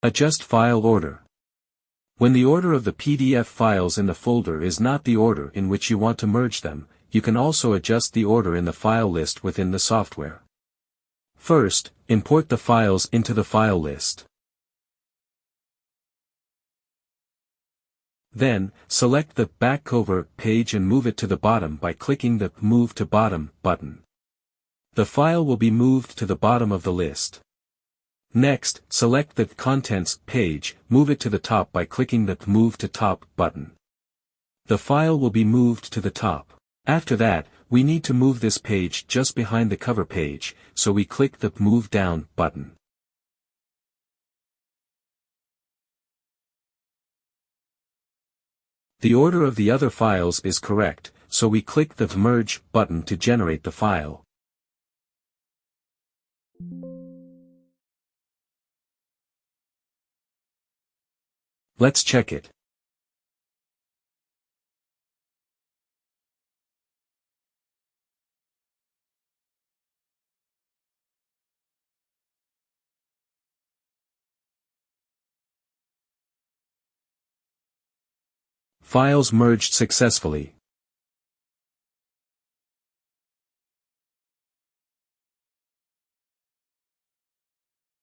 Adjust file order. When the order of the PDF files in the folder is not the order in which you want to merge them, you can also adjust the order in the file list within the software. First, import the files into the file list. Then, select the back cover page and move it to the bottom by clicking the Move to Bottom button. The file will be moved to the bottom of the list. Next, select the Contents page, move it to the top by clicking the Move to Top button. The file will be moved to the top. After that, we need to move this page just behind the cover page, so we click the Move Down button. The order of the other files is correct, so we click the Merge button to generate the file. Let's check it. Files merged successfully.